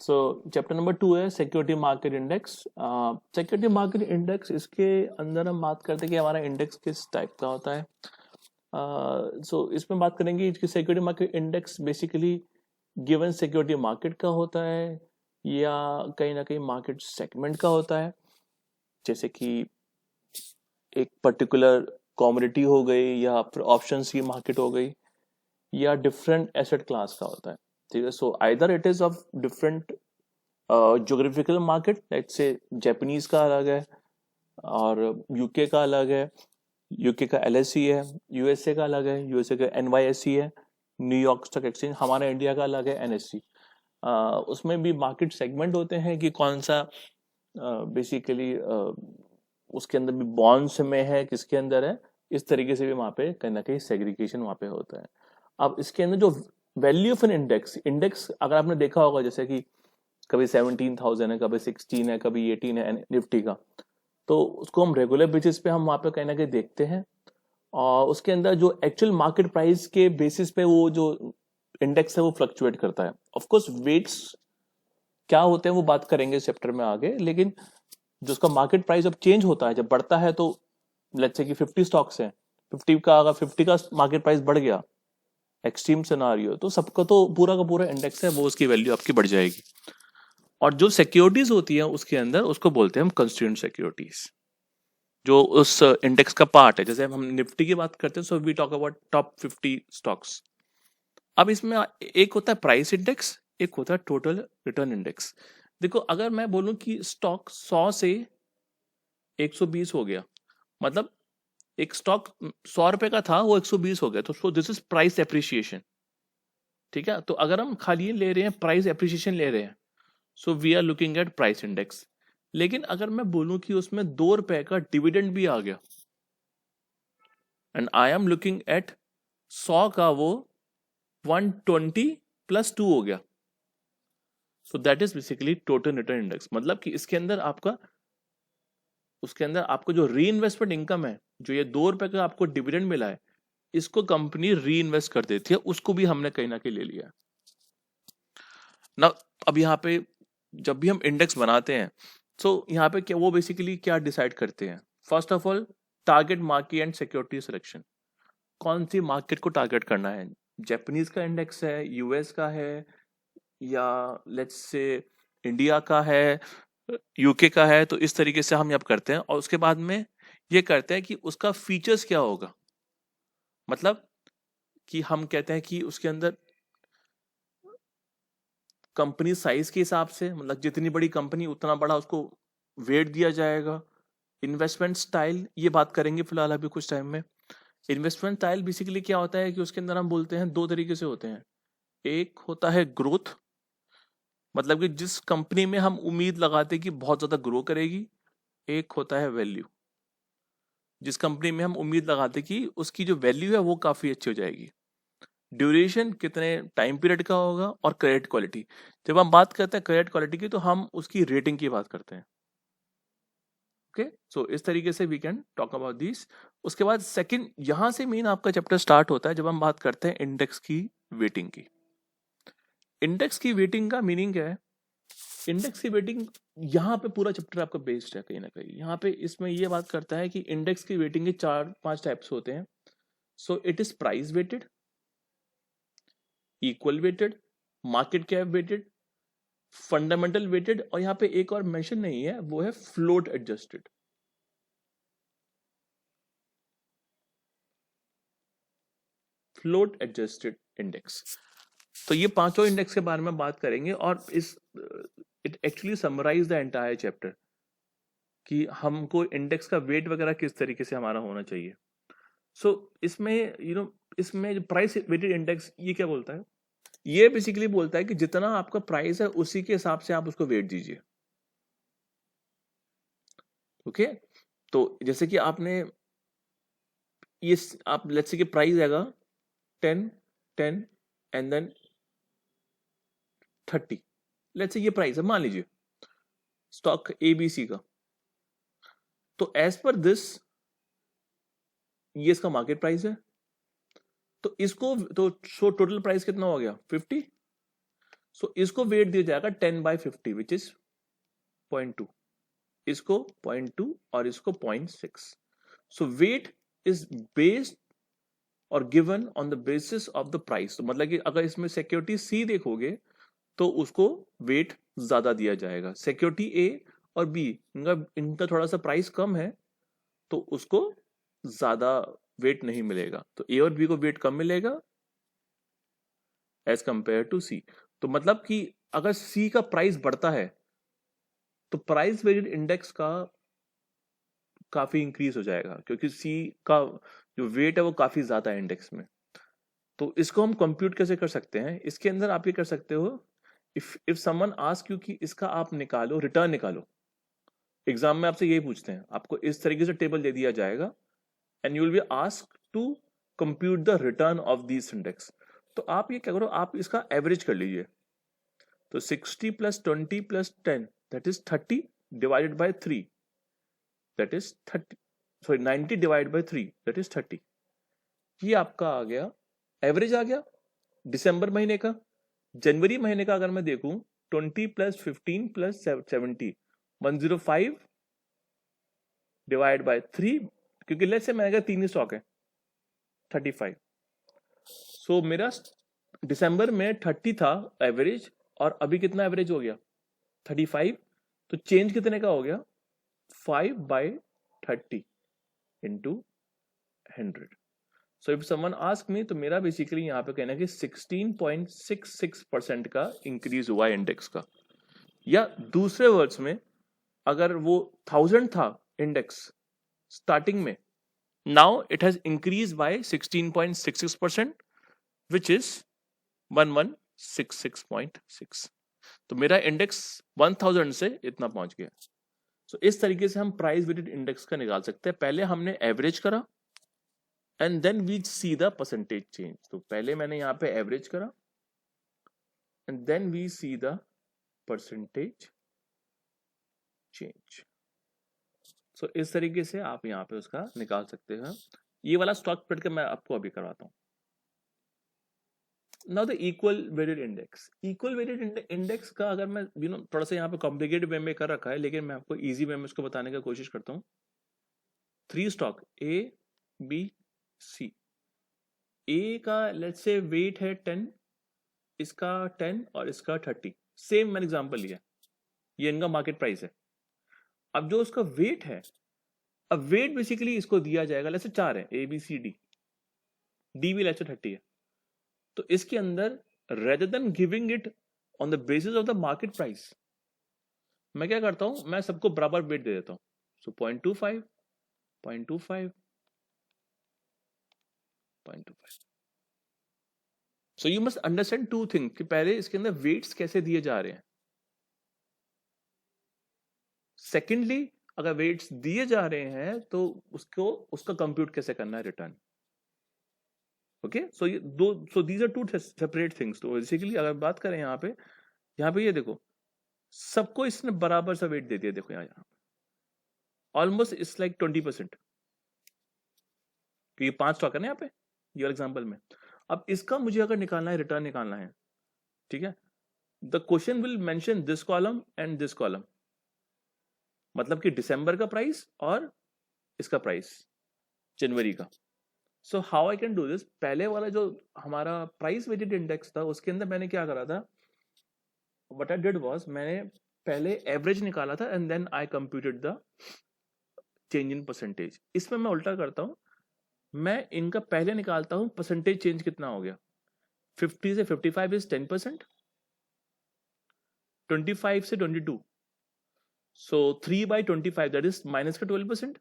सो chapter number 2 है security market index. Security market index, इसके अंदर हम बात करते हैं कि हमारा इंडेक्स किस टाइप का होता है। इसमें बात करेंगे कि security market index basically given security market का होता है या कहीं ना कहीं मार्केट सेगमेंट का होता है, जैसे कि एक पर्टिकुलर कमोडिटी हो गई या फिर ऑप्शंस की मार्केट हो गई या डिफरेंट एसेट क्लास का होता है। ठीक है, so either it is of different geographical market, let's say Japanese का अलग है और यूके का अलग है, यूके का एलएसई है, यूएसए का अलग है, यूएसए का एनवाईएसई है, न्यूयॉर्क स्टॉक एक्सचेंज, हमारा इंडिया का अलग है एनएससी। उसमें भी मार्केट सेगमेंट होते हैं कि कौन सा बेसिकली उसके अंदर भी बॉन्ड्स में है, किसके अंदर है, इस तरीके से भी वहाँ पे कहीं ना कहीं सेग्रीगेशन वहाँ पे होता है। अब इसके अंदर जो value of an index, index अगर आपने देखा होगा जैसे कि कभी 17,000 है, कभी 16 है, कभी 18 है निफ्टी का, तो उसको हम रेगुलर बेसिस पे हम वहाँ पे कहीं ना कहीं देखते हैं और उसके अंदर जो एक्चुअल मार्केट प्राइस के बेसिस पे वो जो इंडेक्स है वो फ्लक्चुएट करता है। ऑफ कोर्स वेट्स क्या होते हैं वो बात करेंगे इस चैप्टर में आगे, लेकिन जो उसका मार्केट प्राइस जब चेंज होता है, जब बढ़ता है, तो लेट्स से कि 50 स्टॉक्स हैं, 50 का अगर 50 का मार्केट प्राइस बढ़ गया, एक्सट्रीम सिनारियो, तो सबका तो पूरा का पूरा इंडेक्स है वो उसकी वैल्यू आपकी बढ़ जाएगी। और जो सिक्योरिटीज होती है उसके अंदर उसको बोलते हैं हम कंस्टिट्यूएंट सिक्योरिटीज, जो उस इंडेक्स का पार्ट है। जैसे हम निफ्टी की बात करते हैं, so we talk about top 50 stocks. अब इसमें एक होता है प्राइस इंडेक्स, एक होता है टोटल रिटर्न इंडेक्स। देखो, अगर मैं बोलूं कि स्टॉक 100 से 120 हो गया, मतलब एक स्टॉक 100 रुपए का था वो 120 हो गया, तो सो दिस इज प्राइस एप्रिसिएशन। ठीक है, तो अगर हम खाली ले रहे हैं प्राइस एप्रिसिएशन ले रहे हैं, so we are looking at price index. लेकिन अगर मैं बोलूं कि उसमें 2 रुपए का डिविडेंड भी आ गया and I am looking at 100 का वो 120 + 2 हो गया, so that is basically total return index. मतलब कि इसके अंदर आपका, उसके अंदर आपको जो री इन्वेस्टमेंट इनकम है, जो ये 2 रुपए का आपको डिविडेंड मिला है, इसको कंपनी री इन्वेस्ट कर देती है, उसको भी हमने कहीं ना कहीं ले लिया ना। अब यहाँ पे जब भी हम इंडेक्स बनाते हैं, तो यहाँ पे क्या वो बेसिकली क्या डिसाइड करते हैं, first of all target market and security selection. कौन सी मार्केट को टारगेट करना है, जापानीज का इंडेक्स है, यूएस का है, या लेट्स से इंडिया का है, यूके का है, तो इस तरीके से हम यहाँ करते हैं। और उसके बाद में ये करते हैं कि उसका फीचर्स क्या होगा, मतलब कि हम कहते हैं कि उसके अंदर कंपनी साइज के हिसाब से, मतलब जितनी बड़ी कंपनी उतना बड़ा उसको वेट दिया जाएगा। इन्वेस्टमेंट स्टाइल, ये बात करेंगे फिलहाल अभी कुछ टाइम में। इन्वेस्टमेंट स्टाइल बेसिकली क्या होता है कि उसके अंदर हम बोलते हैं 2 तरीके से होते हैं। एक होता है ग्रोथ, मतलब कि जिस कंपनी में हम उम्मीद लगाते हैं कि बहुत ज्यादा ग्रो करेगी। एक होता है वैल्यू, जिस कंपनी में हम उम्मीद लगाते हैं कि उसकी जो वैल्यू है वो काफी अच्छी हो जाएगी। ड्यूरेशन कितने टाइम पीरियड का होगा, और क्रेडिट क्वालिटी। जब हम बात करते हैं क्रेडिट क्वालिटी की, तो हम उसकी रेटिंग की बात करते हैं। ओके, सो इस तरीके से we can talk about this. उसके बाद सेकंड, यहां से मेन आपका चैप्टर स्टार्ट होता है जब हम बात करते हैं इंडेक्स की वेटिंग की। इंडेक्स की वेटिंग का मीनिंग क्या है, इंडेक्स की वेटिंग, यहाँ पे पूरा चैप्टर आपका बेस्ड है कहीं ना कहीं। यहाँ पे इसमें ये बात करता है कि इंडेक्स की वेटिंग के 4-5 टाइप्स होते हैं। So it is price weighted, equal weighted, market cap weighted, fundamental weighted, और यहाँ पे एक और मेंशन नहीं है, वो है float adjusted. Float adjusted index. तो ये पांचों इंडेक्स के बारे में बात करेंगे, और इस it actually summarise the entire chapter कि हमको इंडेक्स का वेट वगैरह किस तरीके से हमारा होना चाहिए। सो इसमें इसमें जो प्राइस वेटेड इंडेक्स, ये क्या बोलता है, ये बेसिकली बोलता है कि जितना आपका प्राइस है उसी के हिसाब से आप उसको वेट दीजिए। ओके, तो जैसे कि आपने ये आप लेट्स से कि प्राइस आएगा 10 10 एंड देन 30, लेट्स से ये प्राइस है मान लीजिए स्टॉक एबीसी का। तो एज पर दिस ये इसका मार्केट प्राइस है, तो इसको तो शो टोटल प्राइस कितना हो गया 50। सो इसको वेट दिया जाएगा 10/50 विच इज 0.2, इसको 0.2 और इसको 0.6. सो वेट इज बेस्ड और given on the basis of the price. तो मतलब कि अगर इसमें सिक्योरिटी सी देखोगे तो उसको वेट ज्यादा दिया जाएगा. सिक्योरिटी ए और बी इनका थोड़ा सा प्राइस कम है तो उसको ज्यादा वेट नहीं मिलेगा. तो ए और बी को वेट कम मिलेगा एज कंपेयर टू सी. तो मतलब कि अगर सी का प्राइस बढ़ता है तो प्राइस वेटेड इंडेक्स का काफी इंक्रीज हो जाएगा क्योंकि सी का जो वेट है वो काफी ज्यादा है इंडेक्स में. तो इसको हम कंप्यूट कैसे कर सकते हैं? इसके अंदर आप ये कर सकते हो, इफ समवन आस्क यू कि इसका आप निकालो, रिटर्न निकालो. एग्जाम में आपसे यही पूछते हैं, आपको इस तरीके से टेबल दे दिया जाएगा and you will be asked to compute the return of this index. तो आप ये क्या करो, आप इसका एवरेज कर लीजिए. तो 60 + 20 + 10 that is 30 divided by 3 that is 30, sorry 90 divide by 3 that is 30. ये आपका आ गया एवरेज आ गया दिसंबर महीने का. जनवरी महीने का अगर मैं देखूं 20 + 15 + 70 105 डिवाइड बाय 3, क्योंकि लेट्स से मेरे का 3 ही स्टॉक है 35. सो मेरा दिसंबर में 30 था एवरेज और अभी कितना एवरेज हो गया 35. तो चेंज कितने का हो गया 5/30 into 100. So if someone ask me तो मेरा बेसिकली यहाँ पे कहना है कि 16.66% का इंक्रीज हुआ इंडेक्स का. या दूसरे वर्ड्स में अगर वो 1000 था इंडेक्स स्टार्टिंग में, now it has increase by 16.66% which is 1166.6. तो मेरा इंडेक्स 1000 से इतना पहुंच गया. सो इस तरीके से हम प्राइस वेटेड इंडेक्स का निकाल सकते हैं. पहले हमने एवरेज करा and then we see the percentage change. तो पहले मैंने यहां पे एवरेज करा and then we see the percentage change. So इस तरीके से आप यहां पे उसका निकाल सकते हैं. ये वाला स्टॉक स्प्लिट के मैं आपको अभी करवाता हूं. Now the equal weighted index. Equal weighted index का अगर मैं थोड़ा सा यहाँ पे कॉम्प्लिकेटेड वे में कर रखा है, लेकिन मैं आपको इजी वे में इसको बताने की कोशिश करता हूँ. 3 स्टॉक ए बी सी. ए का लेट्स से वेट है 10, इसका 10 और इसका 30. सेम मैंने एग्जांपल लिया, ये इनका मार्केट प्राइस है. अब जो उसका वेट है, अब वेट बेसिकली इसको दिया जाएगा, लेट्स से 4 है A B C D, D भी लेट्स से 30 है. तो इसके अंदर rather than giving it on the basis of the market price, मैं क्या करता हूं, मैं सबको बराबर वेट दे देता हूं. सो 0.25 0.25 0.25. So you must understand 2 thing कि पहले इसके अंदर वेट्स कैसे दिए जा रहे हैं. सेकेंडली अगर वेट्स दिए जा रहे हैं तो उसको उसका कंप्यूट कैसे करना है रिटर्न. ओके, सो ये दो, so these are 2 separate things. तो बेसिकली अगर बात करें यहाँ पे ये देखो सबको इसने बराबर सा वेट दे दिया. देखो यहाँ ऑलमोस्ट इट्स लाइक 20%, क्योंकि 5 स्टॉक है ना यहाँ पे ये वाला एग्जाम्पल में. अब इसका मुझे अगर निकालना है, रिटर्न निकालना है, ठीक है, the question will mention this column and this column, मतलब कि दिसंबर का प्राइस और इसका प्राइस जनवरी का. So how I can do this, पहले वाला जो हमारा प्राइस वेटेड इंडेक्स था उसके अंदर मैंने क्या करा था, व्हाट आई डिड वाज मैंने पहले एवरेज निकाला था and then I computed the change in percentage. इसमें मैं उल्टा करता हूं, मैं इनका पहले निकालता हूं परसेंटेज चेंज कितना हो गया. 50 से 55 इज 10%, 25 से 22, सो 3/25 दैट इज माइनस का 12%,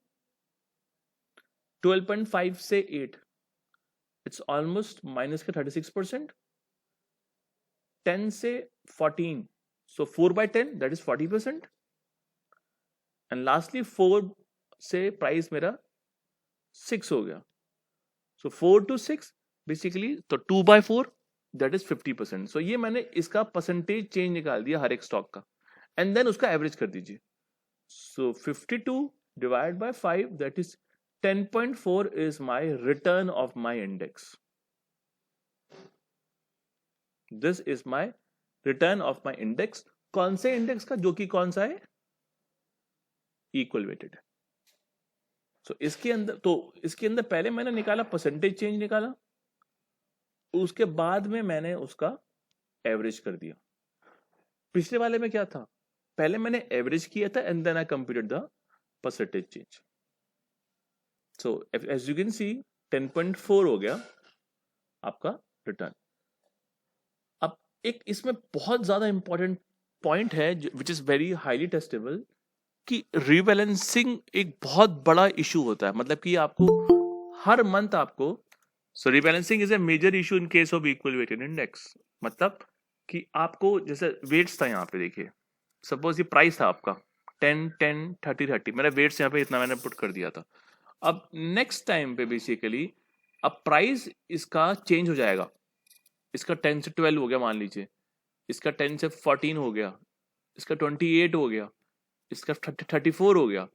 12.5 से 8 इट्स ऑलमोस्ट माइनस का 36%, 10 से 14 सो 4/10 दैट इज 40%, एंड लास्टली 4 से प्राइस मेरा 6 हो गया. सो 4 to 6 बेसिकली, तो 2/4 दैट इज 50%. सो ये मैंने इसका परसेंटेज चेंज निकाल दिया हर एक स्टॉक का एंड देन उसका एवरेज कर दीजिए. सो 52 divide by 5 that is 10.4 is my return of my index. This is my return of my index, कौन से इंडेक्स का, जो कि कौन सा है, इक्वल वेटेड है। सो इसके अंदर पहले मैंने निकाला परसेंटेज चेंज निकाला, उसके बाद में मैंने उसका एवरेज कर दिया। पिछले वाले में क्या था, पहले मैंने एवरेज किया था and then I computed the percentage change. So as you can see 10.4 हो गया आपका रिटर्न। अब एक इसमें बहुत ज्यादा इंपॉर्टेंट पॉइंट है which is very highly testable, कि रीबैलेंसिंग एक बहुत बड़ा इशू होता है। मतलब कि आपको हर मंथ आपको, so rebalancing is a major issue in case of equal weighted index. मतलब कि आपको जैसे वेट्स था यहाँ पे, देखिए सपोज ये प्राइस था आपका 10 10 30 30, मेरा वेट्स यहाँ पे इतना मैंने पुट कर दिया था। अब नेक्स्ट टाइम पे बेसिकली अब प्राइस इसका चेंज हो जाएगा, इसका 10 से 12 हो गया मान लीजिए, इसका 10 से 14 हो गया, इसका 28 हो गया, इसका 34 हो गया,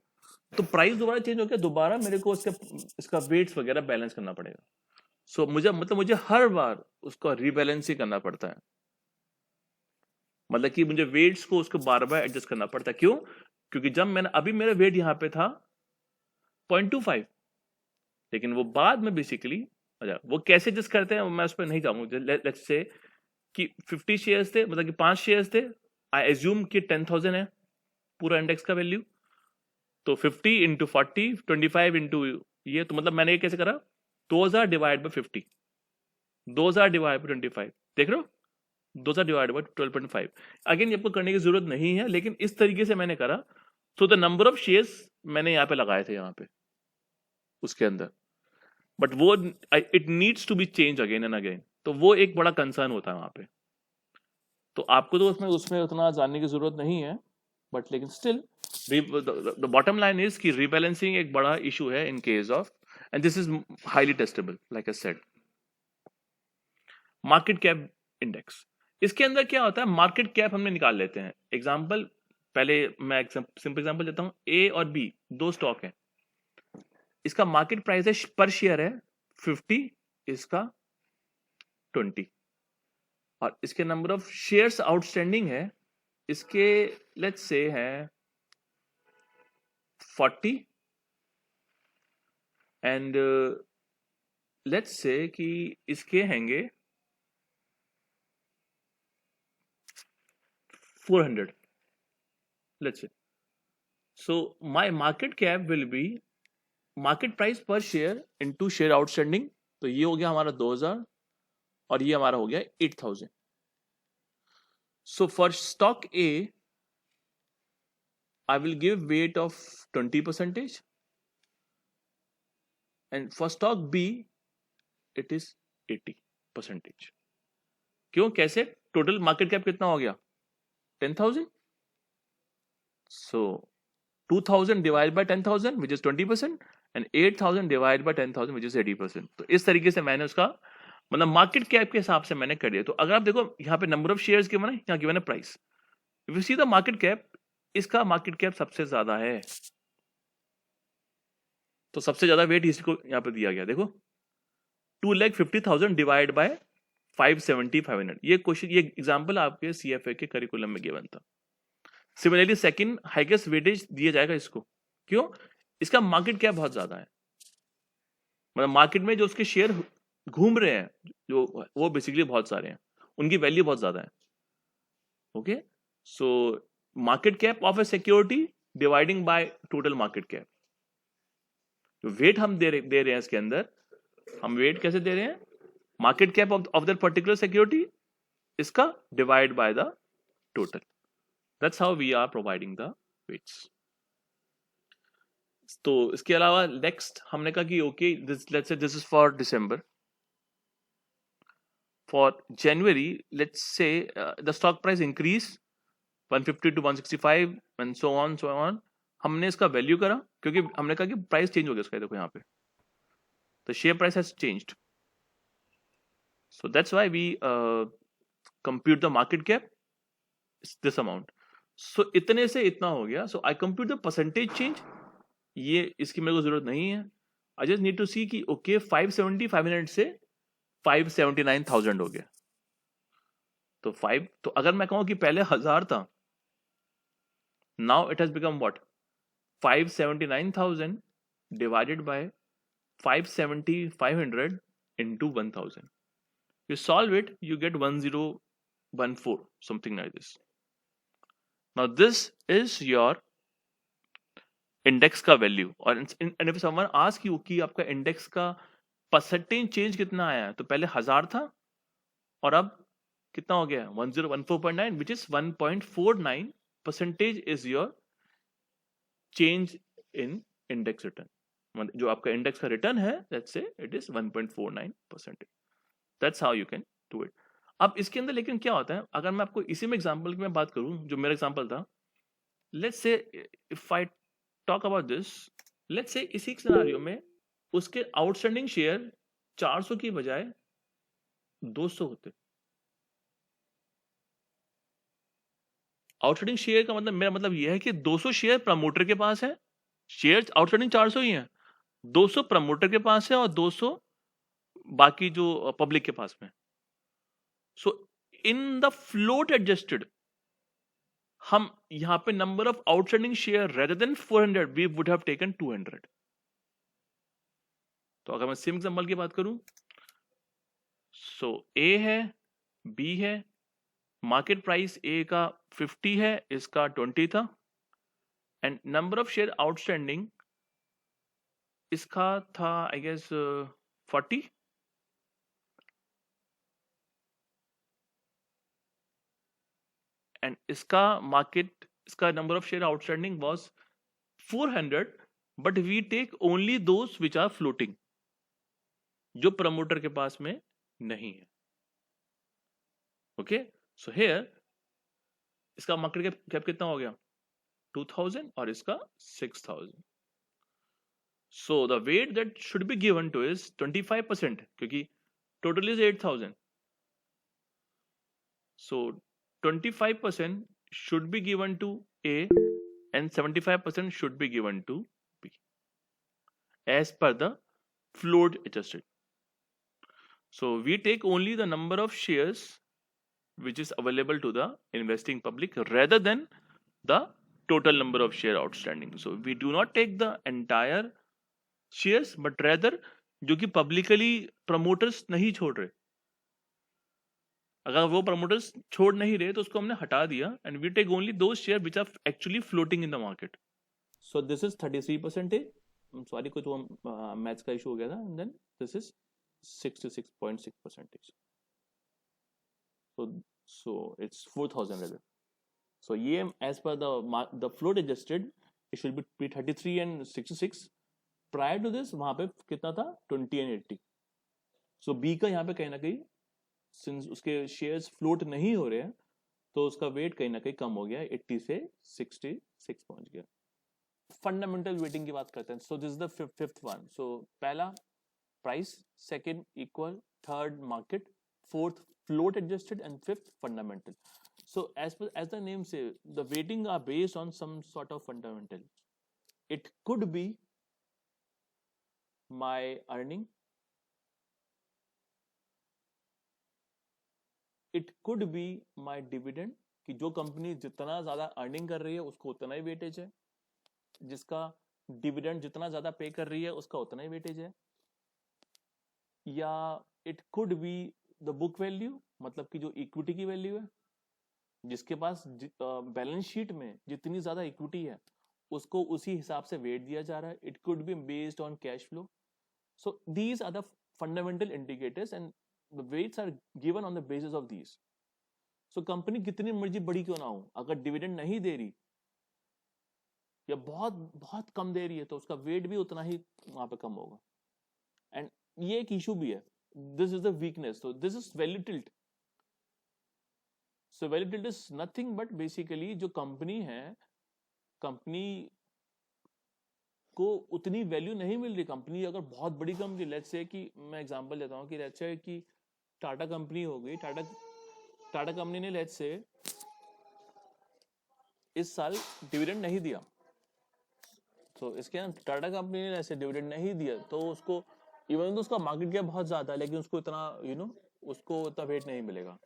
तो प्राइस दोबारा चेंज हो गया, दोबारा मेरे को इसका वेट्स वगैरह बैलेंस करना पड़ेगा। सो मुझे हर बार उसका रीबैलेंस ही करना पड़ता है। मतलब कि मुझे वेट्स को उसको बार बार एडजस्ट करना पड़ता है। क्यों? क्योंकि जब मैंने अभी मेरा वेट यहाँ पे था 0.25, लेकिन वो बाद में बेसिकली वो कैसे एडजस्ट करते हैं मैं उस पर नहीं जाऊंगा। लेट्स से कि 50 शेयर्स थे, मतलब कि 5 शेयर्स थे, आई एज्यूम कि 10,000 है पूरा इंडेक्स का वैल्यू, तो 50 इंटू 40 25 इंटू ये, तो मतलब मैंने ये कैसे करा, 2000 डिवाइड बाई 50, 2000 डिवाइड बाई 25, देख रहे हो, 2000 डिवाइड बाई 12.5। अगेन आपको करने की जरूरत नहीं है, लेकिन इस तरीके से मैंने करा। तो द नंबर ऑफ शेयर्स मैंने यहाँ पे लगाए थे यहाँ पे उसके अंदर, बट वो it needs to be change again and again, तो वो एक बड़ा कंसर्न होता है वहां पे। तो आपको तो उसमें उतना जानने की जरूरत नहीं है, बट लेकिन still the bottom line is कि रीबैलेंसिंग एक बड़ा इशू है इन case of, and this is highly testable like I said. Market cap index, इसके अंदर क्या होता है, मार्केट कैप हमने निकाल लेते हैं। एग्जांपल, पहले मैं सिंपल एग्जांपल देता हूं, ए और बी दो स्टॉक है, इसका मार्केट प्राइस है पर शेयर है 50, इसका 20, और इसके नंबर ऑफ शेयर्स आउटस्टैंडिंग है, इसके लेट्स से है 40, एंड लेट्स से कि इसके हैंगे 400, let's say. So my market cap will be market price per share into share outstanding, तो ये हो गया हमारा 2000 और ये हमारा हो गया 8000। So for stock A I will give weight of 20%, and for stock B it is 80%। क्यों, कैसे, टोटल मार्केट कैप कितना हो गया 10,000, so 2000 divided by 10,000 which is 20%, and 8000 divided by 10,000 which is 80%। तो इस तरीके से मैंने उसका मतलब मार्केट कैप के हिसाब से मैंने कर दिया। तो अगर आप देखो यहाँ पे नंबर ऑफ शेयर्स गिवन है, यहाँ गिवन है price, if you see the market cap, इसका मार्केट कैप सबसे ज्यादा है, तो सबसे ज्यादा वेट इसी को यहाँ पे दिया गया। देखो 2,50,000 डिवाइड बाय 570 500, ये क्वेश्चन, ये एग्जांपल आपके सीएफए के करिकुलम में गिवन था। सिमिलरली सेकंड हाईएस्ट वेटेज दिया जाएगा इसको, क्यों, इसका मार्केट कैप बहुत ज्यादा है, मतलब मार्केट में जो उसके शेयर घूम रहे हैं जो, वो बेसिकली बहुत सारे हैं, उनकी वैल्यू बहुत ज्यादा है। Okay, so market cap of a security dividing by total market cap, weight हम दे रहे हैं इसके अंदर, हम वेट कैसे दे रहे हैं, market cap of that particular security, इसका divide by the total, that's how we are providing the weights. तो इसके अलावा नेक्स्ट हमने कहा कि okay let's say this is for December, for January let's say the stock price increase 150 to 165 and so on. हमने इसका value करा, क्योंकि हमने कहा कि प्राइस चेंज हो गया इसका, देखो यहाँ पे the share price has changed, so that's why we compute the market cap this amount। so इतने से इतना हो गया, so I compute the percentage change, ये इसकी मेरे को जरूरत नहीं है, I just need to see कि okay 570 500 से 579,000 हो गया, तो 5, तो अगर मैं कहूं कि पहले 1000 था, now it has become what, 579,000 divided by 500 into 1000. You solve it, you get 1014, something like this. Now this is your index का वैल्यू, और and if someone ask you कि आपका इंडेक्स का परसेंटेज चेंज कितना आया है, तो पहले 1000 था और अब कितना हो गया, 1014.9, which is 1.49 percentage is your change in index return. जो आपका इंडेक्स का रिटर्न है, लेट्स से it is 1.49 percentage. That's how you can do it. अब इसके अंदर लेकिन क्या होता है, अगर मैं आपको इसी में एग्जांपल की मैं बात करूं, जो मेरा एग्जांपल था, let's say if I talk about this, let's say इसी सिनेरियो में उसके आउटस्टैंडिंग शेयर 400 की बजाय 200 होते। आउटस्टैंडिंग शेयर का मतलब, मेरा मतलब यह है कि 200 शेयर प्रमोटर के पास है, शेयर आउटस्टैंडिंग 400 ही है, 200 प्रमोटर के पास है और 200 बाकी जो पब्लिक के पास में। So in the float adjusted, हम यहां पे number of outstanding share rather than 400 we would have taken 200। तो अगर मैं सेम एग्जांपल की बात करूं, सो ए है, बी है, मार्केट प्राइस ए का 50 है, इसका 20 था, and number of share outstanding इसका था आई गेस 40, एंड इसका number of share outstanding was 400, but we take only those which are floating, जो प्रमोटर के पास में नहीं है। ओके, सो हियर इसका मार्केट कैप कितना हो गया, 2000, और इसका 6000। So the weight that should be given to is 25%, क्योंकि total is 8000, so 25% should be given to A and 75% should be given to B as per the float adjusted. So we take only the number of shares which is available to the investing public rather than the total number of share outstanding. So we do not take the entire shares, but rather जो कि publicly promoters नहीं छोड़ रहे, अगर वो promoters छोड़ नहीं रहे तो उसको हमने हटा दिया, and we take only those share which are actually floating in the market. So this is 33%, sorry कुछ वो मैथ्स का इशू हो गया था, and then this is 66.6%। So it's 4000 rather. So ये as per the float adjusted it should be 33 and 66। Prior to this वहां पे कितना था, 20 एंड 80। सो बी का यहाँ पे कहीं ना कहीं, सिंस उसके शेयर्स फ्लोट नहीं हो रहे हैं, तो उसका वेट कहीं ना कहीं कम हो गया, 80 से 66 पहुंच गया। फंडामेंटल वेटिंग की बात करते हैं। So this is the fifth one. So पहला price, second equal, third market, fourth float adjusted, and fifth fundamental. So as the name say the weighting are based on some sort of fundamental. It could be my earning, it could be my dividend, कि जो company जितना ज्यादा earning कर रही है उसको उतना ही weightage है, जिसका डिविडेंड जितना ज्यादा पे कर रही है उसका उतना ही वेटेज है। या it could be the book value, मतलब कि जो इक्विटी की वैल्यू है, जिसके पास बैलेंस शीट में जितनी ज्यादा इक्विटी है उसको उसी हिसाब से वेट दिया जा रहा है। It could be based on cash flow. So these are the fundamental indicators and the weights are given on the basis of these. So company कितनी मर्जी बड़ी क्यों ना हो, अगर डिविडेंड नहीं दे रही या बहुत बहुत कम दे रही है, तो उसका वेट भी उतना ही वहां पे कम होगा। एंड ये एक इशू भी है, दिस इज द वीकनेस। तो this is value tilt. So value tilt is nothing but basically जो कंपनी है, कंपनी को उतनी वैल्यू नहीं मिल रही। कंपनी अगर बहुत बड़ी कंपनी, लेट्स से कि मैं एग्जांपल देता हूँ कि लेट्स से कि टाटा कंपनी हो गई, टाटा कंपनी ने लेट्स से इस साल डिविडेंड नहीं दिया, तो इसके ना टाटा कंपनी ने ऐसे डिविडेंड नहीं दिया, तो उसको इवन तो उसका मार्केट कैप बहुत ज्यादा है, लेकिन उसको इतना उसको उतना वेट नहीं मिलेगा।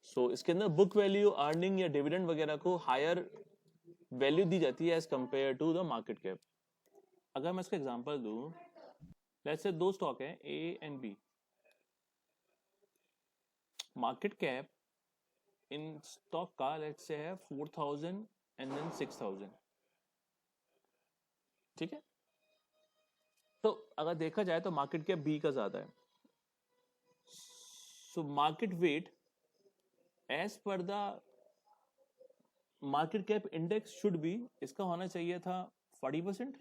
सो इसके अंदर बुक वैल्यू, अर्निंग या डिविडेंड वगैरह को हायर वैल्यू दी जाती है as compare to the market cap. अगर मैं इसका एग्जांपल दूं, लेट्स से दो स्टॉक है A and B, market cap इन स्टॉक का लेट्स से है 4000 एंड देन 6000, ठीक है। तो अगर देखा जाए तो मार्केट कैप बी का ज्यादा है, so market weight as per the market cap index should be, इसका होना चाहिए था 40%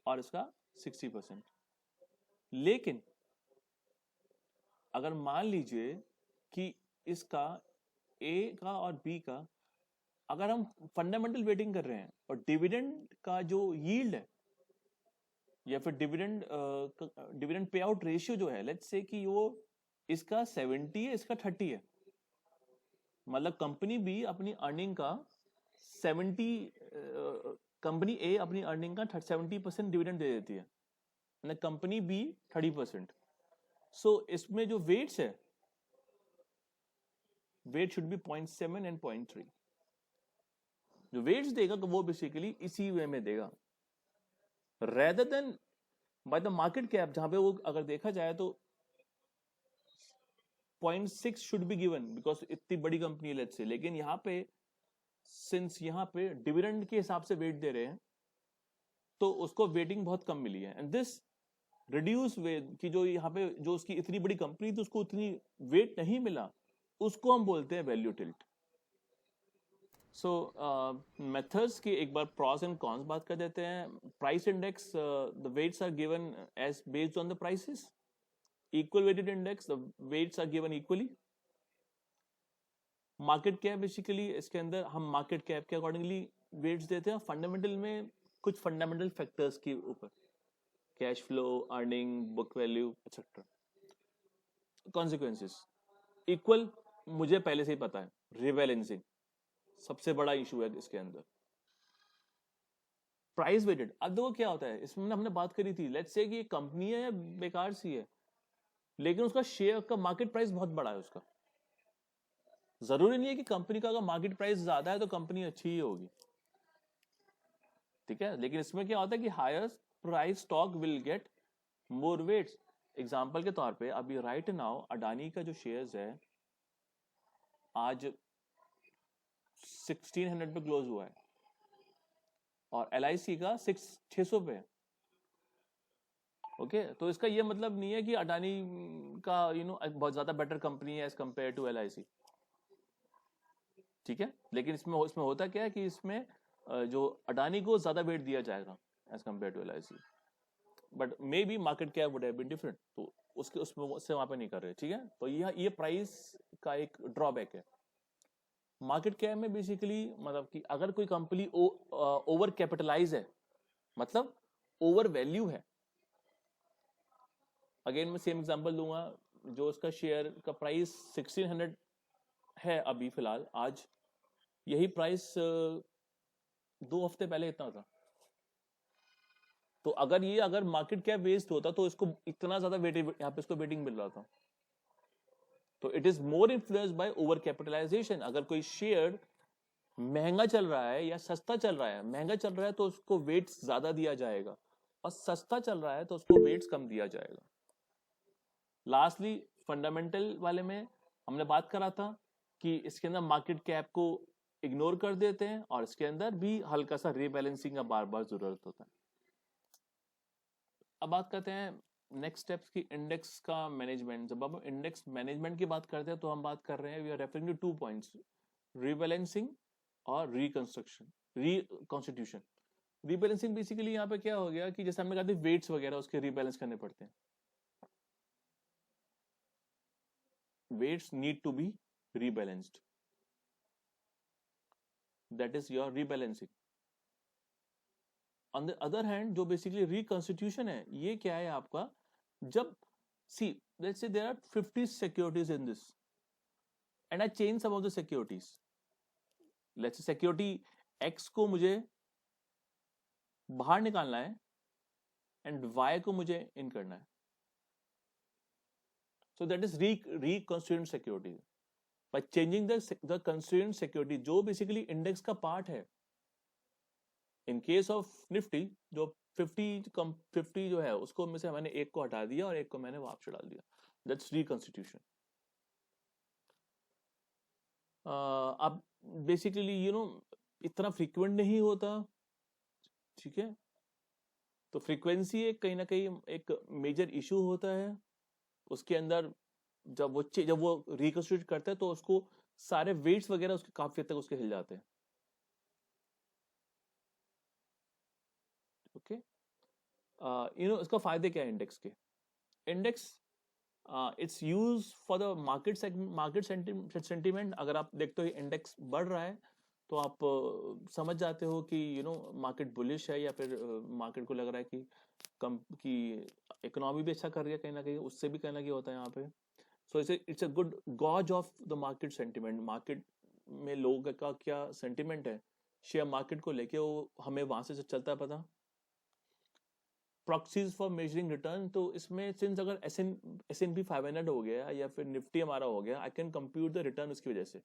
और इसका 60%। लेकिन अगर मान लीजिए कि इसका ए का और बी का, अगर हम फंडामेंटल वेटिंग कर रहे हैं और डिविडेंड का जो यील्ड है या फिर डिविडेंड पे आउट रेशियो जो है, लेट्स से कि वो इसका 70 है, इसका 30 है, मतलब कंपनी बी अपनी अर्निंग का 70, कंपनी ए अपनी अर्निंग का 70% डिविडेंड दे देती है, कंपनी बी 30%। सो इसमें जो वेट्स है, वेट शुड बी 0.7 एंड 0.3। जो वेट्स देगा तो वो बेसिकली इसी वे में देगा, rather than by the market cap, जहां पे वो अगर देखा जाए तो 0.6 शुड बी गिवन बिकॉज इतनी बड़ी कंपनी है लेट्स से। लेकिन यहाँ पे सिंस यहाँ पे डिविडेंड के हिसाब से वेट दे रहे हैं तो उसको वेटिंग बहुत कम मिली है, एंड दिस रिड्यूस वेट की जो यहाँ पे जो उसकी इतनी बड़ी कंपनी थी उसको उतनी वेट नहीं मिला, उसको हम बोलते हैं वैल्यू टिल्ट। सो मेथड्स की एक बार प्रॉस एंड कॉन्स बात कर देते हैं। Price index, the weights are given as based on the prices. Equal weighted index, the weights are given equally. Market cap basically इसके अंदर हम मार्केट कैप के अकॉर्डिंगली वेट्स देते हैं, फंडामेंटल में कुछ फंडामेंटल फैक्टर्स के ऊपर, cash flow, earning, book value etcetera. Consequences, equal मुझे पहले से ही पता है, रिबैलेंसिंग सबसे बड़ा इशू है इसके अंदर। प्राइस वेटेड, अब देखो क्या होता है इसमें, हमने बात करी थी, लेट्स से कि कंपनी है या बेकार सी है लेकिन उसका शेयर का मार्केट प्राइस बहुत बड़ा है उसका, जरूरी नहीं है कि कंपनी का अगर मार्केट प्राइस ज्यादा है तो कंपनी अच्छी ही होगी, ठीक है। लेकिन इसमें क्या होता है कि higher price stock will get more weights. Example के तौर पे अभी राइट नाउ अडानी का जो शेयर्स है आज 1600 पे क्लोज हुआ है और LIC का 600 पे। ओके, तो इसका ये मतलब नहीं है कि अडानी का बहुत ज्यादा बेटर कंपनी है एज कंपेयर टू LIC, ठीक है। लेकिन इसमें इसमें होता क्या है कि इसमें जो अडानी को ज्यादा वेट दिया जाएगा as compare to LIC, but may be market cap would have been different, तो उसके उसमें से वहां पे नहीं कर रहे, ठीक है। तो ये प्राइस का एक ड्रॉबैक है। मार्केट कैप में बेसिकली मतलब कि अगर कोई कंपनी ओवर कैपिटलाइज है, मतलब ओवर वैल्यू है, अगेन मैं सेम एग्जांपल दूंगा, जो उसका शेयर का प्राइस 1600 है अभी फिलहाल, आज यही प्राइस 2 हफ्ते पहले इतना था। तो अगर मार्केट कैप बेस्ड होता तो इसको इतना ज्यादा वेटिंग यहाँ पे इसको वेटिंग मिल रहा था। तो it is more influenced by over capitalization. अगर कोई शेयर महंगा चल रहा है या सस्ता चल रहा है, महंगा चल रहा है तो उसको वेट्स ज्यादा दिया जाएगा और सस्ता चल रहा है तो उसको वेट्स कम दिया जाएगा। लास्टली फंडामेंटल वाले में हमने बात करा था कि इसके अंदर मार्केट कैप को इग्नोर कर देते हैं और इसके अंदर भी हल्का सा रीबैलेंसिंग का बार बार जरूरत होता है। अब बात करते हैं नेक्स्ट स्टेप्स की, इंडेक्स का मैनेजमेंट। जब हम इंडेक्स मैनेजमेंट की बात करते हैं तो हम बात कर रहे हैं, we are referring to 2 points, rebalancing और रिकॉन्स्टिट्यूशन। रीबैलेंसिंग बेसिकली यहाँ पे क्या हो गया कि जैसे हमने कहा था वेट्स वगैरह उसके रीबैलेंस करने पड़ते हैं, weights need to be rebalanced, that is your rebalancing. On the other hand, जो basically reconstitution है, ये क्या है आपका, जब see let's say there are 50 securities in this and I change some of the securities, let's say security X को मुझे बाहर निकालना है and Y को मुझे इन करना है, so that is reconstituent security. By changing the constraint security, जो बेसिकली इंडेक्स का पार्ट है। इन केस ऑफ निफ्टी, जो 50 जो है उसको में से मैंने एक को हटा दिया और एक को मैंने वापस डाल दिया, दैट्स रिकॉन्स्टिट्यूशन। अब बेसिकली इतना फ्रीक्वेंट नहीं होता, ठीक है। तो फ्रीक्वेंसी एक कहीं ना कहीं एक मेजर इशू होता है उसके अंदर। जब वो रिकंस्टिट्यूट करता है तो उसको सारे वेट्स वगैरह उसके काफी हद तक उसके हिल जाते हैं। ओके, इसका फायदे क्या है इंडेक्स के? Index it's use for the market sentiment. अगर आप देखते हो इंडेक्स बढ़ रहा है तो आप समझ जाते हो कि मार्केट बुलिश है, या फिर मार्केट को लग रहा है कि कम की इकोनॉमी भी अच्छा कर रही है, कहीं ना कहीं उससे भी कहीं ना कहीं होता है यहाँ पे। So it's a good gauge of the market sentiment. Market में लोगों का क्या सेंटीमेंट है शेयर मार्केट को लेके, वो हमें वहां से चलता है पता। प्रॉक्सीज फॉर मेजरिंग रिटर्न, तो इसमें सिंस अगर एस एन पी 500 हो गया या फिर निफ्टी हमारा हो गया, I can compute the return उसकी वजह से,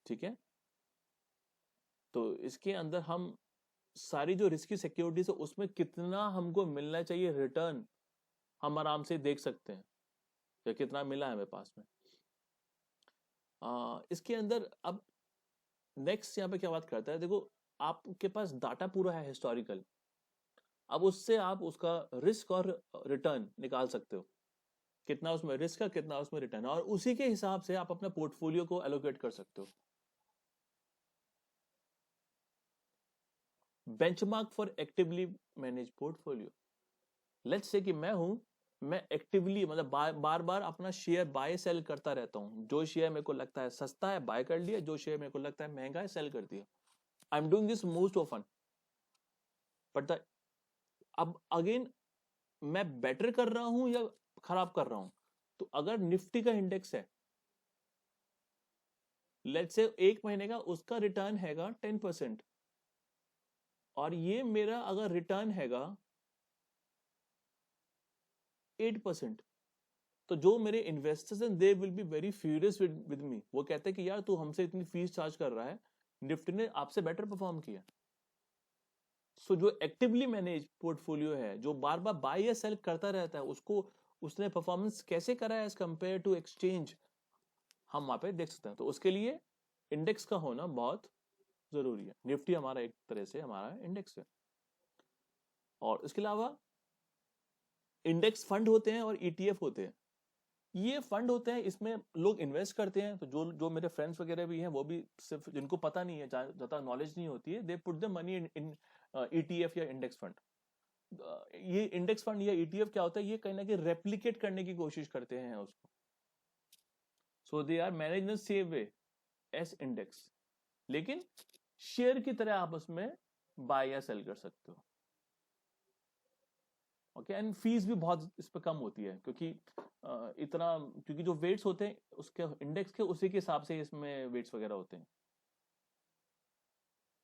ठीक है। तो इसके अंदर हम सारी जो रिस्की सिक्योरिटीज है उसमें कितना हमको मिलना चाहिए रिटर्न, हम आराम से देख सकते हैं या कितना मिला है हमें पास में। इसके अंदर अब नेक्स्ट यहाँ पे क्या बात करता है, देखो आपके पास डाटा पूरा है हिस्टोरिकल, अब उससे आप उसका रिस्क और रिटर्न निकाल सकते हो, कितना उसमें रिस्क है कितना उसमें रिटर्न है, और उसी के हिसाब से आप अपना पोर्टफोलियो को एलोकेट कर सकते हो। Benchmark for actively manage portfolio, let's say कि मैं एक्टिवली मतलब बार बार अपना शेयर बाय सेल करता रहता हूं। जो शेयर मेरे को लगता है सस्ता है बाय कर लिया, जो शेयर मेरे को लगता है महंगा है सेल कर दिया। I am doing this most often, but the अब अगेन मैं बेटर कर रहा हूं या खराब कर रहा हूं। तो अगर निफ्टी का इंडेक्स है, लेट्स से एक महीने का उसका रिटर्न हैगा 10%, और ये मेरा अगर रिटर्न हैगा 8%, तो जो मेरे इन्वेस्टर्स हैं they will be very furious with me. वो कहते हैं कि यार तू हमसे इतनी फीस चार्ज कर रहा है, निफ्टी ने आपसे बेटर परफॉर्म किया। सो जो एक्टिवली मैनेज पोर्टफोलियो है, जो बार बार बाय या सेल करता रहता है, उसको उसने परफॉर्मेंस कैसे करा है एज कंपेयर टू एक्सचेंज, हम वहां पे देख सकते हैं। तो उसके लिए इंडेक्स का होना बहुत जरूरी है। निफ्टी हमारा एक तरह से हमारा इंडेक्स है। और इसके अलावा इंडेक्स फंड होते हैं और ईटीएफ होते हैं। ये फंड होते हैं, इसमें लोग इन्वेस्ट करते हैं। तो जो जो मेरे फ्रेंड्स वगैरह भी हैं, वो भी सिर्फ जिनको पता नहीं है, ज्यादा नॉलेज नहीं होती है, they put the money in ETF या इंडेक्स फंड। ये इंडेक्स फंड या ईटीएफ क्या होता है, ये कहीं ना कहीं रेप्लिकेट करने की कोशिश करते हैं उसको। So they are manage in same way as index, लेकिन शेयर की तरह आप उसमें बाय या सेल कर सकते हो। ओके, एंड फीस भी बहुत इस पर कम होती है, क्योंकि क्योंकि जो वेट्स होते हैं उसके इंडेक्स के, उसी के हिसाब से इसमें वेट्स वगैरह होते हैं।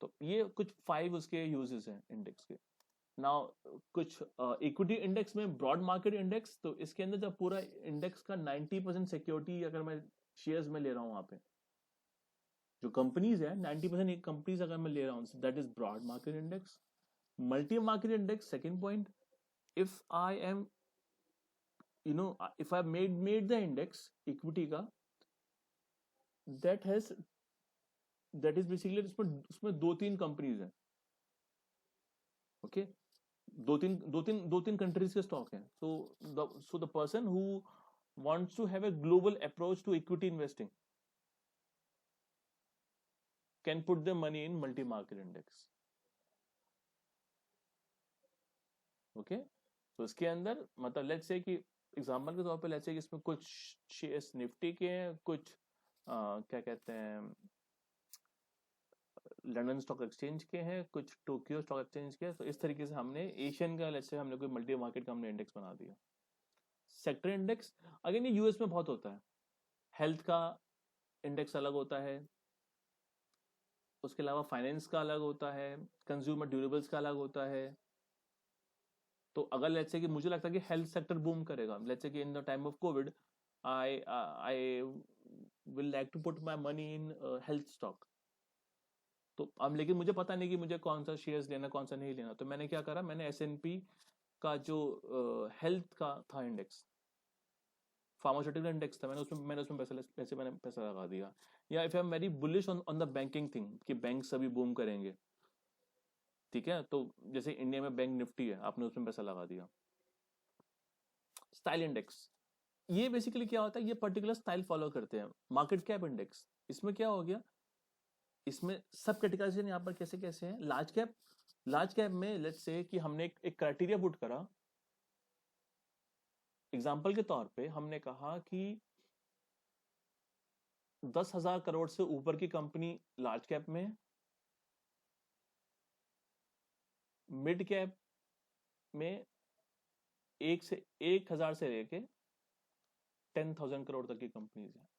तो ये कुछ 5 उसके यूजेस हैं इंडेक्स के। नाउ कुछ इक्विटी इंडेक्स में ब्रॉड मार्केट इंडेक्स, तो इसके अंदर जब पूरा इंडेक्स का 90% सिक्योरिटी अगर मैं शेयर्स में ले रहा हूं, वहां पे जो कंपनीज है 90% कंपनीज अगर मैं ले रहा हूं, that is broad market index. Multi market index second point, if I am if I made the index equity का, that has that is basically उसमें उसमें 2-3 कंपनीज हैं। ओके, दो तीन कंट्रीज के स्टॉक हैं। So the person who wants to have a global approach to equity investing can put their money in multi market index। Okay, तो इसके अंदर मतलब लेट्स से कि एग्जांपल के तौर पे लेट्स से कि इसमें कुछ शेयर्स निफ्टी के हैं, कुछ क्या कहते हैं लंदन स्टॉक एक्सचेंज के हैं, कुछ टोक्यो स्टॉक एक्सचेंज के हैं। तो इस तरीके से हमने एशियन का लेट्स से हमने कोई मल्टी मार्केट का हमने इंडेक्स बना दिया। सेक्टर इंडेक्स अगेन ये यूएस में बहुत होता है। हेल्थ का इंडेक्स अलग होता है, उसके अलावा फाइनेंस का अलग होता है, कंज्यूमर ड्यूरेबल्स का अलग होता है। तो अगर लेट्स से कि मुझे लगता है कि हेल्थ सेक्टर बूम करेगा, लेट्स से कि in the time of Covid I will like to put my money in health stock. तो अब लेकिन मुझे पता नहीं कि मुझे कौन सा शेयर्स लेना कौन सा नहीं लेना, तो मैंने क्या करा, मैंने S&P का जो हेल्थ का था इंडेक्स, फार्मास्यूटिकल इंडेक्स था, मैंने उसमें पैसा लगा दिया. या if I am very bullish on the banking thing कि बैंक सभी बूम करेंगे, ठीक है, तो जैसे इंडिया में बैंक निफ्टी है, आपने उसमें पैसा लगा दिया. स्टाइल इंडेक्स, ये बेसिकली क्या होता है, ये पर्टिकुलर स्टाइल फॉलो करते हैं. मार्केट कैप इंडेक्स, इसमें क्या हो गया, इसमें सब कैटेगराइजेशन यहाँ पर कैसे कैसे हैं. लार्ज कैप में लेट्स से कि हमने एक क्राइटेरिया पुट करा. एग्जाम्पल के तौर पे हमने कहा कि 10,000 करोड़ से ऊपर की कंपनी लार्ज कैप में, मिड कैप में 1,000 से लेके 10,000 करोड़ तक की कंपनीज हैं,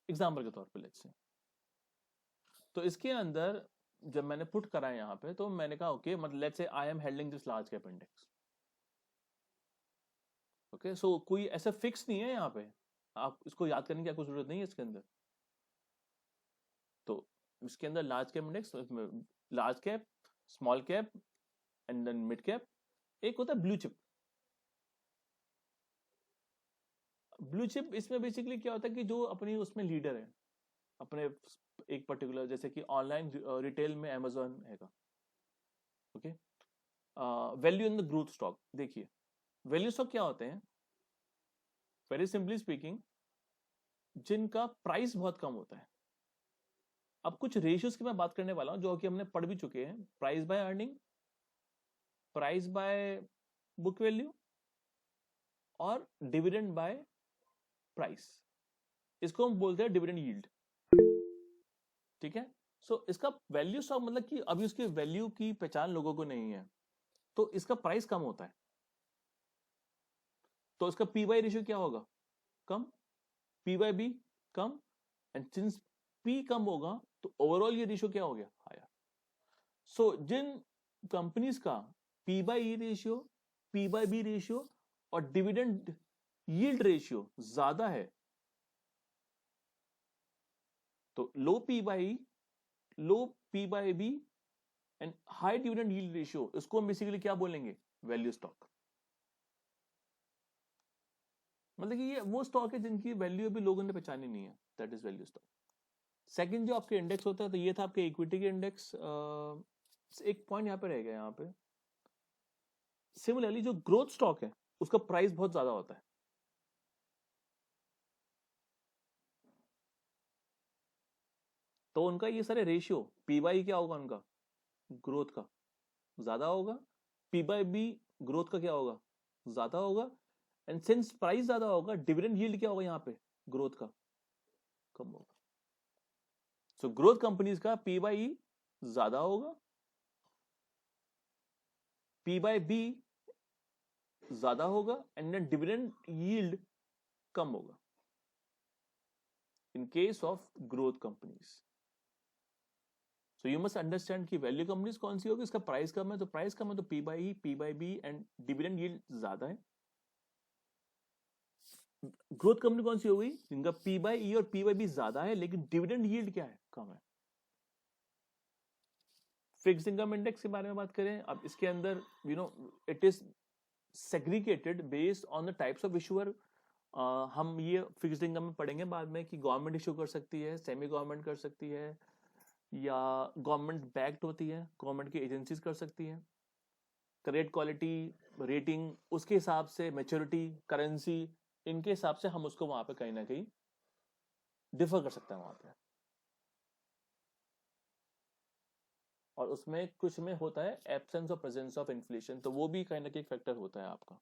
एग्जाम्पल के तौर पे लेट्स से. तो इसके अंदर जब मैंने पुट करा है यहाँ पे, तो मैंने कहा ओके, मतलब let's say I am holding this large cap index. Okay, so कोई ऐसा फिक्स नहीं है यहाँ पे, आप इसको याद करने की कोई जरूरत नहीं है इसके अंदर. तो इसके अंदर large cap index, large cap, small cap and then mid cap. एक होता है ब्लू चिप. ब्लू चिप इसमें बेसिकली क्या होता है कि जो अपनी उसमें लीडर है अपने एक पर्टिकुलर, जैसे कि ऑनलाइन रिटेल में अमेजोन हैगा. Okay, value in the growth stock. देखिए वैल्यू स्टॉक क्या होते हैं, वेरी सिंपली स्पीकिंग, जिनका प्राइस बहुत कम होता है. अब कुछ रेशियोज की मैं बात करने वाला हूं जो कि हमने पढ़ भी चुके हैं. Price by earning, price by book value और डिविडेंड बाय प्राइस. इसको हम बोलते हैं डिविडेंड यील्ड, ठीक है. सो इसका वैल्यू स्टॉक मतलब कि अभी उसकी वैल्यू की पहचान लोगों को नहीं है, तो इसका प्राइस कम होता है, तो इसका पी बाई रेशियो क्या होगा, कम. पी बाई बी कम. एंड सिंस पी कम होगा तो ओवरऑल ये रेशियो क्या हो गया, हायर. सो जिन कंपनीज का P by E ratio, P by B ratio और डिविडेंड यील्ड रेशियो ज्यादा है, तो low P by B and high dividend yield ratio, इसको हम बेसिकली क्या बोलेंगे, वैल्यू स्टॉक. मतलब कि ये वो स्टॉक है जिनकी वैल्यू अभी लोगों ने पहचानी नहीं है, that is value stock. Second जो आपके इंडेक्स होता है, तो ये था आपके इक्विटी के इंडेक्स. एक पॉइंट यहाँ पे रह गया, यहाँ पे सिमिलरली जो ग्रोथ स्टॉक है उसका प्राइस बहुत ज्यादा होता है. तो उनका ये सारे रेशियो, पी बाई क्या होगा उनका, ग्रोथ का ज्यादा होगा. पी बाई बी ग्रोथ का क्या होगा, ज्यादा होगा. एंड सिंस प्राइस ज्यादा होगा, डिविडेंड यील्ड क्या होगा यहाँ पे, ग्रोथ का कम होगा. सो ग्रोथ कंपनीज का पी बाई ई ज्यादा होगा, पी बाई बी ज्यादा होगा एंड देन डिविडेंड यील्ड कम होगा इन case of growth companies. So you must understand कि वैल्यू कंपनीज कौन सी होगी, इसका प्राइस कम है, तो प्राइस कम है तो P by E, P by B and dividend yield ज्यादा है. ग्रोथ कंपनी कौन सी होगी, जिनका पी बाई ई और पी बाई बी ज्यादा है लेकिन डिविडेंड यील्ड क्या है, कम है. फिक्स्ड इनकम इंडेक्स के बारे में बात करें, अब इसके अंदर it is segregated based on the types of issuer. हम ये फिक्स्ड इनकम में पढ़ेंगे बाद में कि गवर्नमेंट इशू कर सकती है, सेमी गवर्नमेंट कर सकती है, या गवर्नमेंट बैक्ड होती है, गवर्नमेंट की एजेंसीज कर सकती हैं. क्रेडिट क्वालिटी, रेटिंग, उसके हिसाब से मैच्योरिटी, करेंसी, इनके हिसाब से हम उसको वहां पे कहीं ना कहीं डिफर कर सकते हैं वहां पे. और उसमें कुछ में होता है एब्सेंस और प्रेजेंस ऑफ इन्फ्लेशन, तो वो भी कहीं ना कहीं फैक्टर होता है आपका.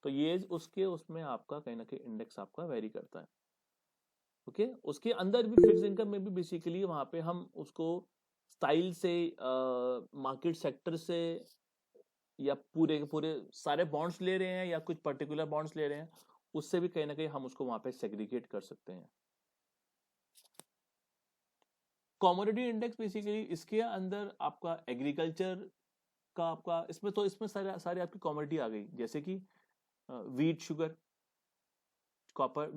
तो ये उसमें आपका कहीं ना कहीं इंडेक्स आपका वेरी करता है. ओके, उसके अंदर भी फिक्स इनकम में भी बेसिकली वहां पे हम उसको स्टाइल से, मार्केट सेक्टर से, या पूरे के पूरे सारे बॉन्ड्स ले रहे हैं या कुछ पर्टिकुलर बॉन्ड्स ले रहे हैं, उससे भी कहीं ना कहीं हम उसको वहां पे सेग्रीगेट कर सकते हैं. कॉमोडिटी इंडेक्स बेसिकली इसके अंदर आपका एग्रीकल्चर का, आपका इसमें सारे सारे आपकी कॉमोडिटी आ गई, जैसे कि वीट, शुगर, कॉपर,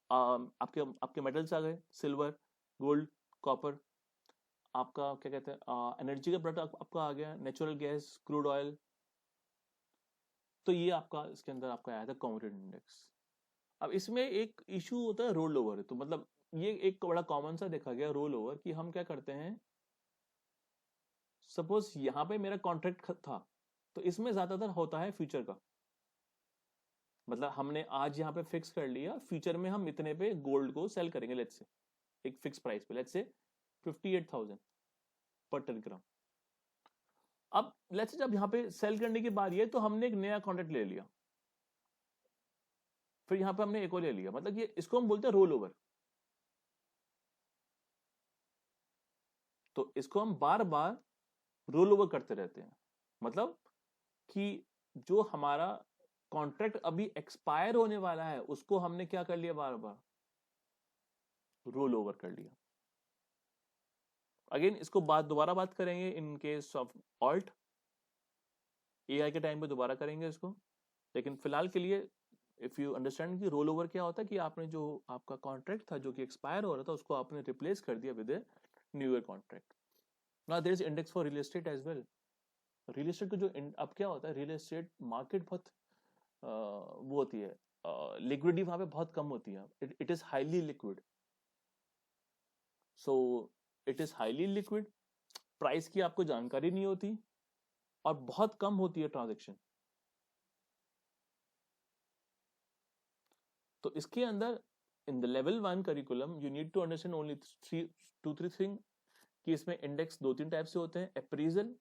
आपके आपके मेटल्स आ गए, सिल्वर, गोल्ड, कॉपर, आपका क्या कहते हैं एनर्जी का प्रोडक्ट आपका आ गया, नेचुरल गैस, क्रूड ऑयल। तो ये आपका इसके अंदर आपका आया था कमोडिटी इंडेक्स। अब इसमें एक इशू होता है रोल ओवर। तो मतलब ये एक बड़ा कॉमन सा देखा गया रोल ओवर, कि हम क्या करते हैं, सपोज यहां पे मेरा कॉन्ट्रैक्ट था, तो इसमें ज्यादातर होता है फ्यूचर का। मतलब हमने आज यहाँ पे फिक्स कर लिया, फ्यूचर में हम इतने पे गोल्ड को सेल करेंगे, लेट्स से एक फिक्स प्राइस पे, लेट्स से 58,000 पर टन ग्राम। अब लेट्स से जब यहाँ पे सेल करने की बारी है, तो हमने एक नया कॉन्ट्रैक्ट ले लिया, फिर यहाँ पे हमने एक और ले लिया, मतलब ये इसको हम बोलते हैं रोल ओवर। तो इसको हम बार बार रोल ओवर करते रहते हैं, मतलब कि जो हमारा कॉन्ट्रैक्ट अभी एक्सपायर होने वाला है, उसको हमने क्या कर लिया, बार बार रोल ओवर कर लिया। अगेन इसको दोबारा बात करेंगे इन केस ऑफ ऑल्ट, एआई के टाइम पे दोबारा करेंगे इसको। लेकिन फिलहाल के लिए इफ यू अंडरस्टैंड कि रोल ओवर क्या होता है, कि आपने जो आपका कॉन्ट्रैक्ट था जो कि एक्सपायर हो रहा था, उसको आपने रिप्लेस कर दिया with a new year contract. Now there is index for real estate as well. Real estate को जो अब क्या होता है, रियल एस्टेट मार्केट बहुत वो होती है, लिक्विडिटी वहां पे बहुत कम होती है, it is highly liquid. So it is highly liquid, price की आपको जानकारी नहीं होती, और बहुत कम होती है ट्रांजेक्शन। तो इसके अंदर in the level 1 curriculum you need to understand only 3 thing, कि इसमें इंडेक्स 2-3 टाइप से होते हैं, अप्रेजल,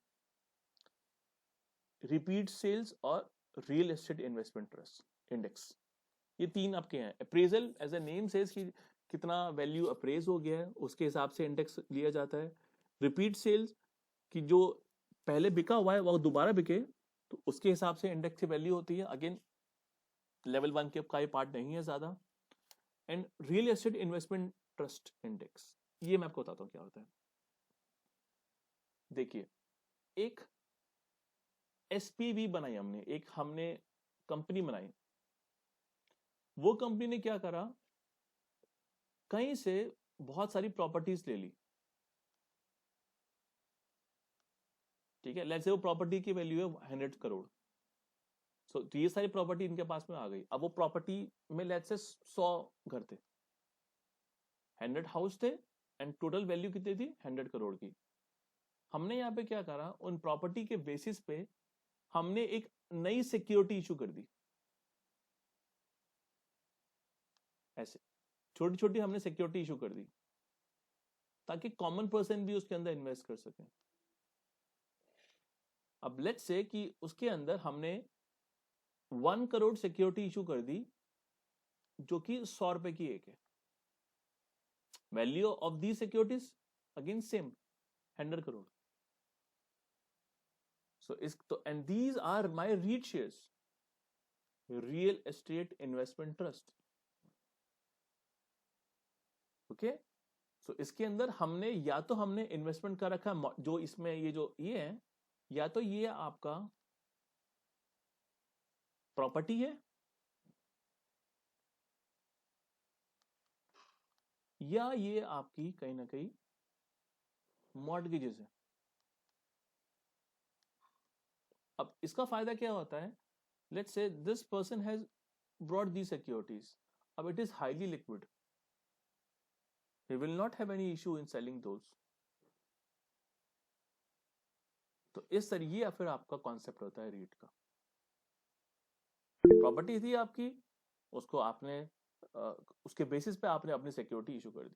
रिपीट सेल्स और real estate investment trust index. ये 3 आपके हैं। Appraisal as a name says कि कितना वैल्यू अप्रेज हो गया है, उसके हिसाब से इंडेक्स लिया जाता है। रिपीट सेल्स, कि जो पहले बिका हुआ है वो दोबारा बिके, तो उसके हिसाब से इंडेक्स की वैल्यू होती है। अगेन लेवल 1 के का ये पार्ट नहीं है ज्यादा। And real estate investment trust index, ये मैं आपको बताता हूँ क्या होता है। देखिए, एक एसपीवी बनाई हमने, एक हमने कंपनी बनाई। वो कंपनी ने क्या करा, कहीं से बहुत सारी प्रॉपर्टीज ले ली, ठीक है। लेट्स से वो प्रॉपर्टी की वैल्यू है 100 करोड़। तो ये सारी प्रॉपर्टी इनके पास में आ गई। अब वो प्रॉपर्टी में लेट्स से 100 घर थे, 100 हाउस थे, एंड टोटल वैल्यू कितनी थी, 100 करोड़ की। हमने यहाँ पे क्या करा, उन प्रॉपर्टी के बेसिस पे हमने एक नई सिक्योरिटी इशू कर दी। ऐसे छोटी छोटी हमने सिक्योरिटी इशू कर दी, ताकि कॉमन पर्सन भी उसके अंदर इन्वेस्ट कर सके। अब लेट्स से कि उसके अंदर हमने 1 करोड़ सिक्योरिटी इशू कर दी, जो कि 100 रुपए की एक है। Value of the securities again same, 100 crore. So इस तो and these are my REIT shares, real estate investment trust. Okay, so इसके अंदर हमने या तो हमने इन्वेस्टमेंट कर रखा, जो इसमें ये है, या तो ये आपका प्रॉपर्टी है, या ये आपकी कहीं ना कहीं मॉर्टगेजेस है। अब इसका फायदा क्या होता है, let's say this person has brought the securities, अब it is highly liquid, he will not have any issue in selling those। तो इस तरह ये फिर आपका कॉन्सेप्ट होता है रीट का। प्रॉपर्टी थी आपकी, उसको आपने उसके बेसिस पे आपने अपनी सिक्योरिटी इशू कर दी।